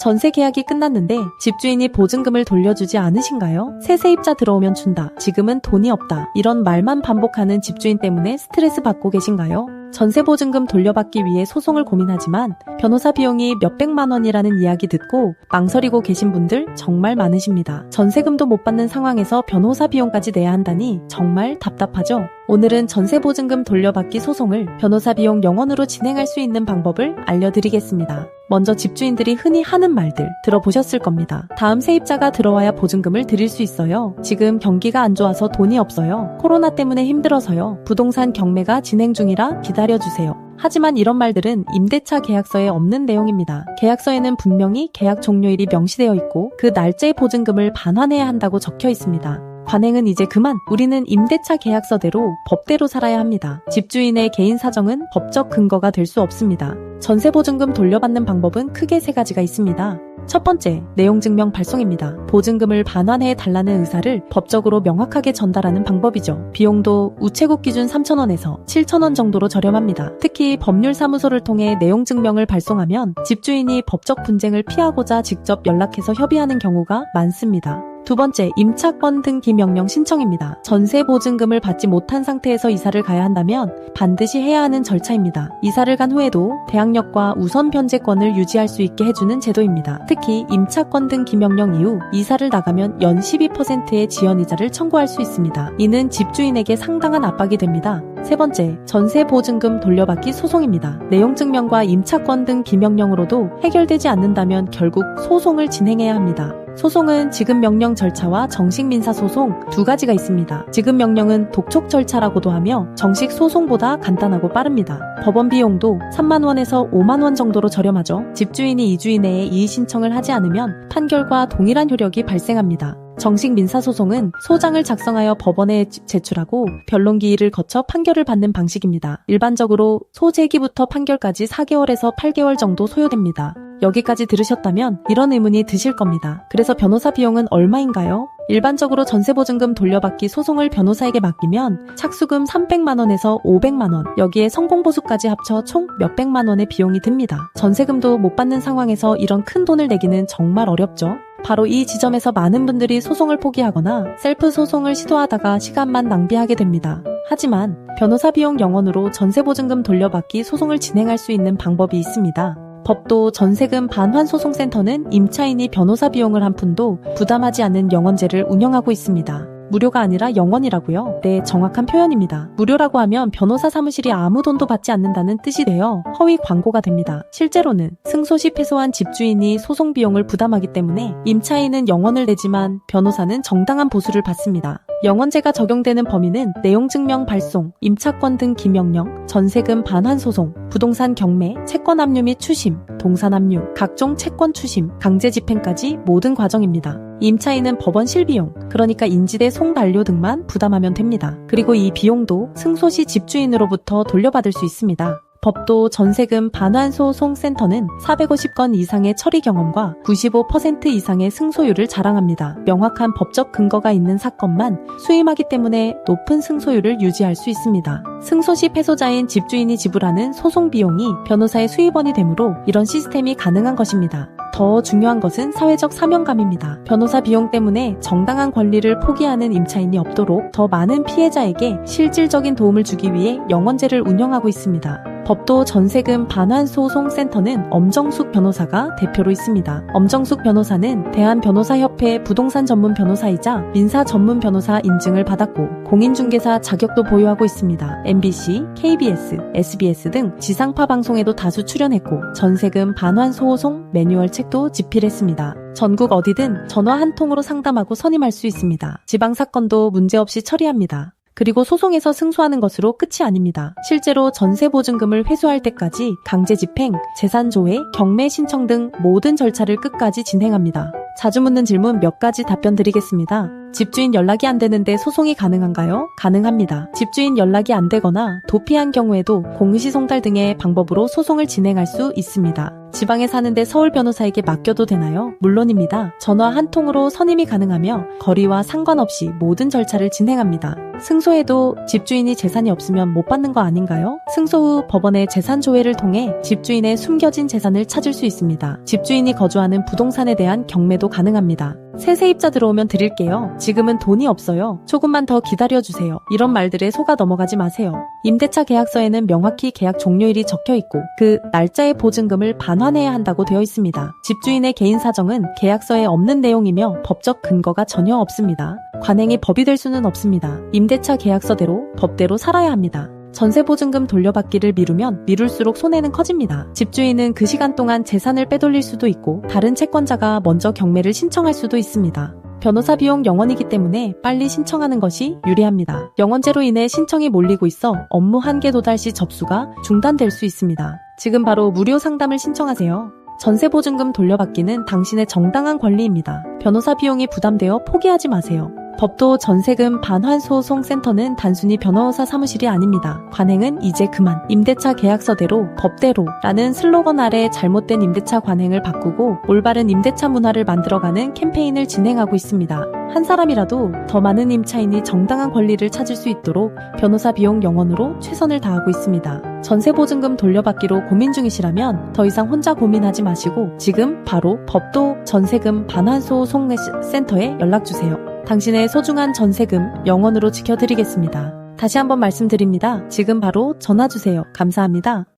전세 계약이 끝났는데 집주인이 보증금을 돌려주지 않으신가요? 새 세입자 들어오면 준다. 지금은 돈이 없다. 이런 말만 반복하는 집주인 때문에 스트레스 받고 계신가요? 전세 보증금 돌려받기 위해 소송을 고민하지만 변호사 비용이 몇백만 원이라는 이야기 듣고 망설이고 계신 분들 정말 많으십니다. 전세금도 못 받는 상황에서 변호사 비용까지 내야 한다니 정말 답답하죠? 오늘은 전세 보증금 돌려받기 소송을 변호사 비용 0원으로 진행할 수 있는 방법을 알려드리겠습니다. 먼저 집주인들이 흔히 하는 말들 들어보셨을 겁니다. 다음 세입자가 들어와야 보증금을 드릴 수 있어요. 지금 경기가 안 좋아서 돈이 없어요. 코로나 때문에 힘들어서요. 부동산 경매가 진행 중이라 기다려주세요. 하지만 이런 말들은 임대차 계약서에 없는 내용입니다. 계약서에는 분명히 계약 종료일이 명시되어 있고 그 날짜의 보증금을 반환해야 한다고 적혀 있습니다. 관행은 이제 그만. 우리는 임대차 계약서대로 법대로 살아야 합니다. 집주인의 개인 사정은 법적 근거가 될 수 없습니다. 전세 보증금 돌려받는 방법은 크게 3가지가 있습니다. 첫 번째, 내용증명 발송입니다. 보증금을 반환해 달라는 의사를 법적으로 명확하게 전달하는 방법이죠. 비용도 우체국 기준 3,000원에서 7,000원 정도로 저렴합니다. 특히 법률사무소를 통해 내용증명을 발송하면 집주인이 법적 분쟁을 피하고자 직접 연락해서 협의하는 경우가 많습니다. 두 번째, 임차권 등기 명령 신청입니다. 전세 보증금을 받지 못한 상태에서 이사를 가야 한다면 반드시 해야 하는 절차입니다. 이사를 간 후에도 대항력과 우선 변제권을 유지할 수 있게 해주는 제도입니다. 특히 임차권 등기 명령 이후 이사를 나가면 연 12%의 지연이자를 청구할 수 있습니다. 이는 집주인에게 상당한 압박이 됩니다. 세 번째, 전세 보증금 돌려받기 소송입니다. 내용증명과 임차권 등 기명령으로도 해결되지 않는다면 결국 소송을 진행해야 합니다. 소송은 지급명령 절차와 정식 민사소송 2가지가 있습니다. 지급명령은 독촉 절차라고도 하며 정식 소송보다 간단하고 빠릅니다. 법원 비용도 3만원에서 5만원 정도로 저렴하죠. 집주인이 2주 이내에 이의신청을 하지 않으면 판결과 동일한 효력이 발생합니다. 정식 민사소송은 소장을 작성하여 법원에 제출하고 변론기일을 거쳐 판결을 받는 방식입니다. 일반적으로 소제기부터 판결까지 4개월에서 8개월 정도 소요됩니다. 여기까지 들으셨다면 이런 의문이 드실 겁니다. 그래서 변호사 비용은 얼마인가요? 일반적으로 전세보증금 돌려받기 소송을 변호사에게 맡기면 착수금 300만원에서 500만원, 여기에 성공보수까지 합쳐 총 몇백만원의 비용이 듭니다. 전세금도 못 받는 상황에서 이런 큰 돈을 내기는 정말 어렵죠? 바로 이 지점에서 많은 분들이 소송을 포기하거나 셀프 소송을 시도하다가 시간만 낭비하게 됩니다. 하지만 변호사 비용 0원으로 전세보증금 돌려받기 소송을 진행할 수 있는 방법이 있습니다. 법도 전세금 반환소송센터는 임차인이 변호사 비용을 한 푼도 부담하지 않는 0원제를 운영하고 있습니다. 무료가 아니라 0원이라고요? 네, 정확한 표현입니다. 무료라고 하면 변호사 사무실이 아무 돈도 받지 않는다는 뜻이 되어 허위 광고가 됩니다. 실제로는 승소시 패소한 집주인이 소송 비용을 부담하기 때문에 임차인은 0원을 내지만 변호사는 정당한 보수를 받습니다. 0원제가 적용되는 범위는 내용증명 발송, 임차권 등 기명령, 전세금 반환 소송, 부동산 경매, 채권 압류 및 추심, 동산 압류, 각종 채권 추심, 강제 집행까지 모든 과정입니다. 임차인은 법원 실비용, 그러니까 인지대 송반료 등만 부담하면 됩니다. 그리고 이 비용도 승소시 집주인으로부터 돌려받을 수 있습니다. 법도 전세금 반환소송센터는 450건 이상의 처리 경험과 95% 이상의 승소율을 자랑합니다. 명확한 법적 근거가 있는 사건만 수임하기 때문에 높은 승소율을 유지할 수 있습니다. 승소시 패소자인 집주인이 지불하는 소송 비용이 변호사의 수입원이 되므로 이런 시스템이 가능한 것입니다. 더 중요한 것은 사회적 사명감입니다. 변호사 비용 때문에 정당한 권리를 포기하는 임차인이 없도록 더 많은 피해자에게 실질적인 도움을 주기 위해 0원제를 운영하고 있습니다. 법도 전세금 반환소송센터는 엄정숙 변호사가 대표로 있습니다. 엄정숙 변호사는 대한변호사협회 부동산 전문 변호사이자 민사 전문 변호사 인증을 받았고 공인중개사 자격도 보유하고 있습니다. MBC, KBS, SBS 등 지상파 방송에도 다수 출연했고 전세금 반환소송 매뉴얼 책도 집필했습니다. 전국 어디든 전화 한 통으로 상담하고 선임할 수 있습니다. 지방사건도 문제없이 처리합니다. 그리고 소송에서 승소하는 것으로 끝이 아닙니다. 실제로 전세보증금을 회수할 때까지 강제집행, 재산조회, 경매 신청 등 모든 절차를 끝까지 진행합니다. 자주 묻는 질문 몇 가지 답변 드리겠습니다. 집주인 연락이 안 되는데 소송이 가능한가요? 가능합니다. 집주인 연락이 안 되거나 도피한 경우에도 공시송달 등의 방법으로 소송을 진행할 수 있습니다. 지방에 사는데 서울 변호사에게 맡겨도 되나요? 물론입니다. 전화 한 통으로 선임이 가능하며 거리와 상관없이 모든 절차를 진행합니다. 승소해도 집주인이 재산이 없으면 못 받는 거 아닌가요? 승소 후 법원의 재산조회를 통해 집주인의 숨겨진 재산을 찾을 수 있습니다. 집주인이 거주하는 부동산에 대한 경매도 가능합니다. 새 세입자 들어오면 드릴게요. 지금은 돈이 없어요. 조금만 더 기다려주세요. 이런 말들에 속아 넘어가지 마세요. 임대차 계약서에는 명확히 계약 종료일이 적혀 있고 그 날짜의 보증금을 반환해야 한다고 되어 있습니다. 집주인의 개인 사정은 계약서에 없는 내용이며 법적 근거가 전혀 없습니다. 관행이 법이 될 수는 없습니다. 임대차 계약서대로 법대로 살아야 합니다. 전세보증금 돌려받기를 미루면 미룰수록 손해는 커집니다. 집주인은 그 시간 동안 재산을 빼돌릴 수도 있고 다른 채권자가 먼저 경매를 신청할 수도 있습니다. 변호사 비용 0원이기 때문에 빨리 신청하는 것이 유리합니다. 0원제로 인해 신청이 몰리고 있어 업무 한계 도달 시 접수가 중단될 수 있습니다. 지금 바로 무료 상담을 신청하세요. 전세보증금 돌려받기는 당신의 정당한 권리입니다. 변호사 비용이 부담되어 포기하지 마세요. 법도 전세금 반환소송센터는 단순히 변호사 사무실이 아닙니다. 관행은 이제 그만, 임대차 계약서대로 법대로 라는 슬로건 아래 잘못된 임대차 관행을 바꾸고 올바른 임대차 문화를 만들어가는 캠페인을 진행하고 있습니다. 한 사람이라도 더 많은 임차인이 정당한 권리를 찾을 수 있도록 변호사 비용 0원으로 최선을 다하고 있습니다. 전세보증금 돌려받기로 고민 중이시라면 더 이상 혼자 고민하지 마시고 지금 바로 법도 전세금 반환소송센터에 연락주세요. 당신의 소중한 전세금 0원으로 지켜드리겠습니다. 다시 한번 말씀드립니다. 지금 바로 전화주세요. 감사합니다.